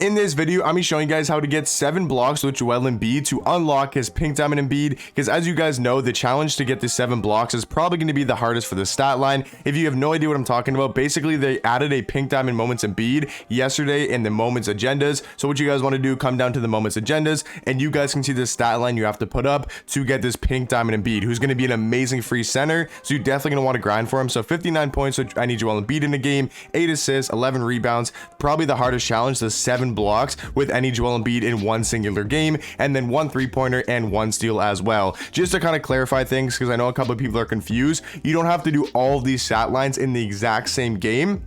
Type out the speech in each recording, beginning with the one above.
In this video, I'm showing you guys how to get 7 blocks with Joel Embiid to unlock his pink diamond Embiid, because as you guys know, the challenge to get the 7 blocks is probably going to be the hardest for the stat line. If you have no idea what I'm talking about, basically they added a pink diamond moments Embiid yesterday in the moments agendas. So what you guys want to do, come down to the moments agendas and you guys can see the stat line you have to put up to get this pink diamond Embiid, who's going to be an amazing free center. So you're definitely going to want to grind for him. So 59 points, so I need Joel Embiid in the game, 8 assists, 11 rebounds, probably the hardest challenge, the 7 blocks with any Joel Embiid in one singular game, and then 1 3-pointer and 1 steal as well. Just to kind of clarify things, because I know a couple of people are confused, you don't have to do all of these stat lines in the exact same game.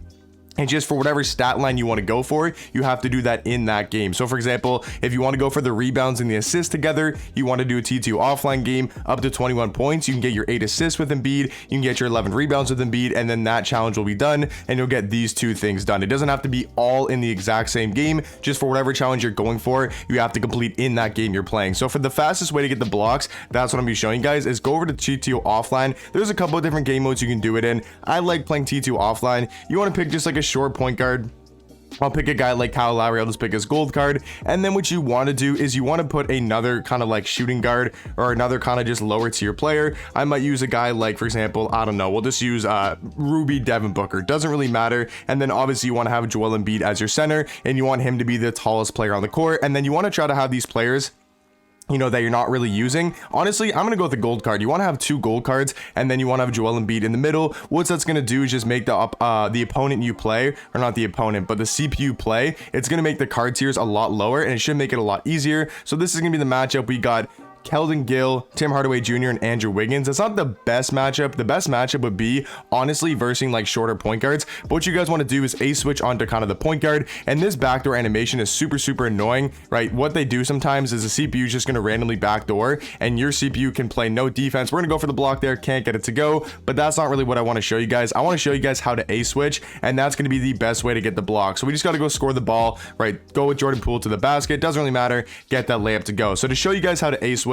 And just for whatever stat line you want to go for, you have to do that in that game. So for example, if you want to go for the rebounds and the assists together, you want to do a T2 offline game up to 21 points. You can get your 8 assists with Embiid. You can get your 11 rebounds with Embiid, and then that challenge will be done and you'll get these 2 things done. It doesn't have to be all in the exact same game. Just for whatever challenge you're going for, you have to complete in that game you're playing. So for the fastest way to get the blocks, that's what I'm going to be showing you guys, is go over to T2 offline. There's a couple of different game modes you can do it in. I like playing T2 offline. You want to pick just like a short point guard. I'll pick a guy like Kyle Lowry. I'll just pick his gold card. And then what you want to do is you want to put another kind of like shooting guard or another kind of just lower tier player. I might use a guy like, for example, I don't know, we'll just use Ruby Devin Booker. Doesn't really matter. And then obviously you want to have Joel Embiid as your center and you want him to be the tallest player on the court. And then you want to try to have these players, you know, that you're not really using. Honestly, I'm gonna go with the gold card. You want to have 2 gold cards, and then you want to have Joel Embiid in the middle. What that's gonna do is just make the opponent you play, or not the opponent, but the CPU play, it's gonna make the card tiers a lot lower, and it should make it a lot easier. So this is gonna be the matchup. We got Keldon Gill, Tim Hardaway Jr., and Andrew Wiggins. That's not the best matchup. The best matchup would be honestly versing like shorter point guards. But what you guys want to do is a switch onto kind of the point guard, and this backdoor animation is super annoying, right? What they do sometimes is the CPU is just going to randomly backdoor, and your CPU can play no defense. We're going to go for the block there, can't get it to go, but that's not really what I want to show you guys. I want to show you guys how to a switch, and that's going to be the best way to get the block. So we just got to go score the ball, right? Go with Jordan Poole to the basket. Doesn't really matter. Get that layup to go. So to show you guys how to a switch,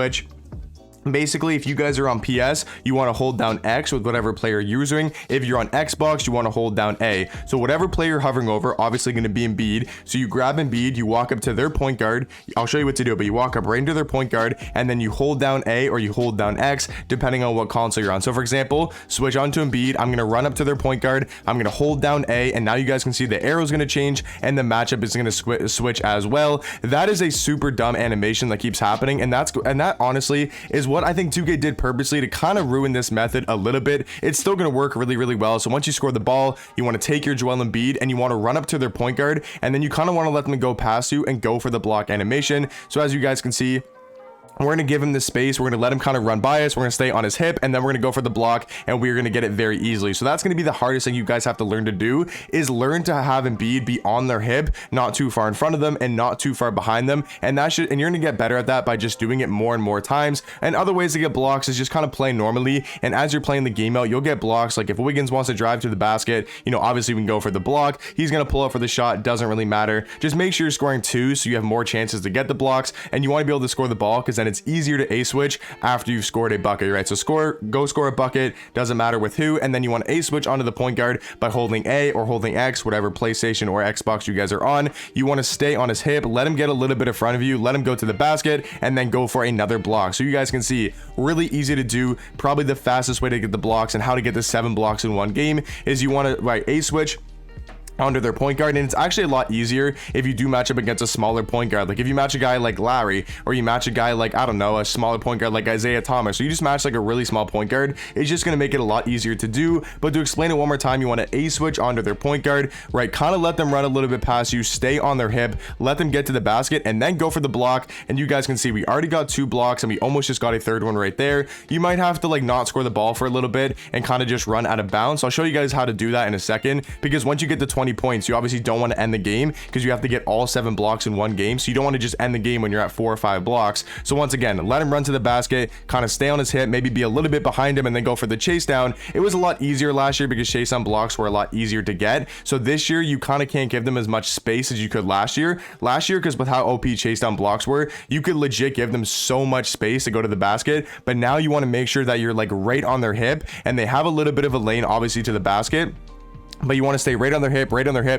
basically, if you guys are on PS, you want to hold down X with whatever player you're using. If you're on Xbox, you want to hold down A. So whatever player you're hovering over, obviously going to be Embiid. So you grab Embiid, you walk up to their point guard. I'll show you what to do, but you walk up right into their point guard, and then you hold down A or you hold down X, depending on what console you're on. So for example, switch on to Embiid. I'm going to run up to their point guard. I'm going to hold down A, and now you guys can see the arrow is going to change, and the matchup is going to switch as well. That is a super dumb animation that keeps happening, and that honestly is what I think 2K did purposely to kind of ruin this method a little bit. It's still going to work really well. So once you score the ball, you want to take your Joel Embiid and you want to run up to their point guard, and then you kind of want to let them go past you and go for the block animation. So as you guys can see, we're going to give him the space. We're going to let him kind of run by us. We're going to stay on his hip, and then we're going to go for the block, and we're going to get it very easily. So that's going to be the hardest thing you guys have to learn to do, is learn to have Embiid be on their hip, not too far in front of them and not too far behind them. And you're going to get better at that by just doing it more and more times. And other ways to get blocks is just kind of play normally. And as you're playing the game out, you'll get blocks. Like if Wiggins wants to drive to the basket, you know, obviously we can go for the block. He's going to pull up for the shot. Doesn't really matter. Just make sure you're scoring 2 so you have more chances to get the blocks, and you want to be able to score the ball, because then it's easier to a switch after you've scored a bucket, right? So go score a bucket, doesn't matter with who, and then you want to a switch onto the point guard by holding A or holding X, whatever PlayStation or Xbox you guys are on. You want to stay on his hip, let him get a little bit in front of you, let him go to the basket, and then go for another block. So you guys can see, really easy to do. Probably the fastest way to get the blocks and how to get the 7 blocks in one game is you want to a switch onto their point guard. And it's actually a lot easier if you do match up against a smaller point guard. Like if you match a guy like Lowry, or you match a guy like, I don't know, a smaller point guard like Isaiah Thomas, so you just match like a really small point guard, it's just going to make it a lot easier to do. But to explain it one more time, you want to a switch onto their point guard, right? Kind of let them run a little bit past you, stay on their hip, let them get to the basket, and then go for the block. And you guys can see we already got 2 blocks, and we almost just got a 3rd one right there. You might have to like not score the ball for a little bit and kind of just run out of bounds. So I'll show you guys how to do that in a second, because once you get to 20 points, you obviously don't want to end the game, because you have to get all 7 blocks in one game. So you don't want to just end the game when you're at 4 or 5 blocks. So once again, let him run to the basket, kind of stay on his hip, maybe be a little bit behind him, and then go for the chase down. It was a lot easier last year because chase down blocks were a lot easier to get. So this year you kind of can't give them as much space as you could last year, because with how OP chase down blocks were, you could legit give them so much space to go to the basket. But now you want to make sure that you're like right on their hip, and they have a little bit of a lane obviously to the basket. but you want to stay right on their hip,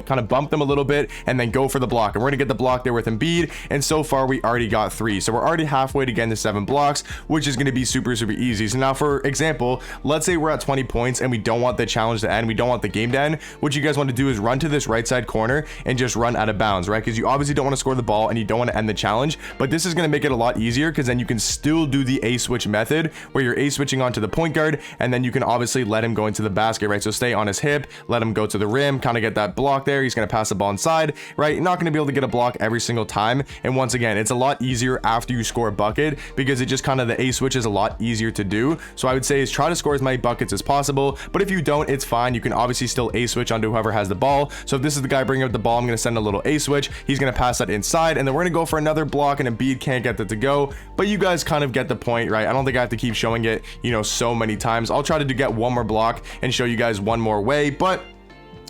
kind of bump them a little bit, and then go for the block. And we're gonna get the block there with Embiid, and so far we already got 3, so we're already halfway to getting the 7 blocks, which is going to be super easy. So now, for example, let's say we're at 20 points and we don't want the challenge to end, we don't want the game to end. What you guys want to do is run to this right side corner and just run out of bounds, right? Because you obviously don't want to score the ball and you don't want to end the challenge, but this is going to make it a lot easier, because then you can still do the A switch method, where you're A switching onto the point guard, and then you can obviously let him go into the basket, right? So stay on his hip, let him go to the rim, kind of get that block there. He's going to pass the ball inside, right? You're not going to be able to get a block every single time. And once again, it's a lot easier after you score a bucket, because it just kind of, the A switch is a lot easier to do. So I would say is try to score as many buckets as possible, but if you don't, it's fine. You can obviously still A switch onto whoever has the ball. So if this is the guy bringing up the ball, I'm going to send a little A switch. He's going to pass that inside, and then we're going to go for another block, and Embiid can't get that to go, but you guys kind of get the point, right? I don't think I have to keep showing it, you know, so many times. I'll try to get one more block and show you guys one more way, but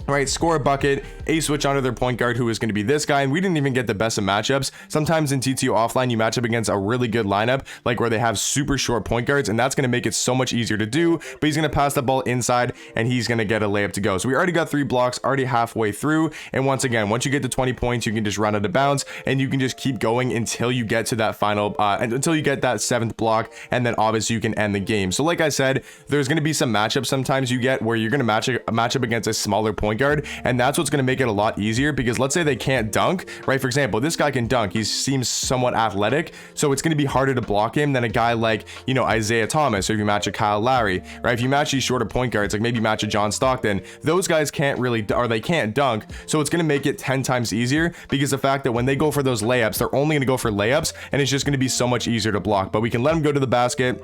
right, score a bucket, A switch onto their point guard, who is going to be this guy. And we didn't even get the best of matchups. Sometimes in TTO offline, you match up against a really good lineup, like where they have super short point guards, and that's going to make it so much easier to do. But he's going to pass the ball inside, and he's going to get a layup to go. So we already got 3 blocks, already halfway through. And once again, once you get to 20 points, you can just run out of bounds, and you can just keep going until you get to that final, until you get that 7th block, and then obviously you can end the game. So like I said, there's going to be some matchups sometimes you get where you're going to match up against a smaller point guard, and that's what's going to make it a lot easier, because let's say they can't dunk, right? For example, this guy can dunk, he seems somewhat athletic, so it's going to be harder to block him than a guy like, you know, Isaiah Thomas, or if you match a Kyle Lowry, right? If you match these shorter point guards, like maybe match a John Stockton, those guys can't really, or they can't dunk, so it's going to make it 10 times easier, because the fact that when they go for those layups, they're only going to go for layups, and it's just going to be so much easier to block. But we can let them go to the basket,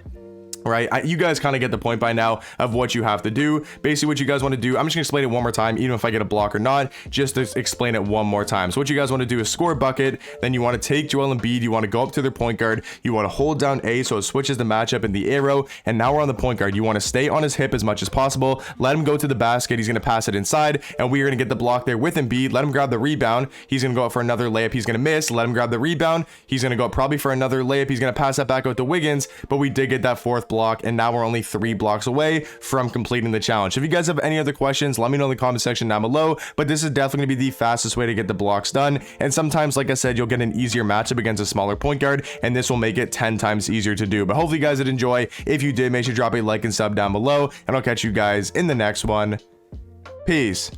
right? You guys kind of get the point by now of what you have to do. Basically, what you guys want to do, I'm just gonna explain it one more time, even if I get a block or not, just to explain it one more time. So what you guys want to do is score a bucket, then you want to take Joel Embiid, you want to go up to their point guard, you want to hold down A so it switches the matchup in the arrow, and now we're on the point guard. You want to stay on his hip as much as possible, let him go to the basket, he's going to pass it inside, and we are going to get the block there with Embiid, let him grab the rebound, he's going to go up for another layup, he's going to miss, let him grab the rebound, he's going to go up probably for another layup, he's going to pass that back out to Wiggins, but we did get that 4th block, and now we're only 3 blocks away from completing the challenge. If you guys have any other questions, let me know in the comment section down below, but this is definitely going to be the fastest way to get the blocks done. And sometimes, like I said, you'll get an easier matchup against a smaller point guard, and this will make it 10 times easier to do. But hopefully you guys did enjoy. If you did, make sure to drop a like and sub down below, and I'll catch you guys in the next one. Peace.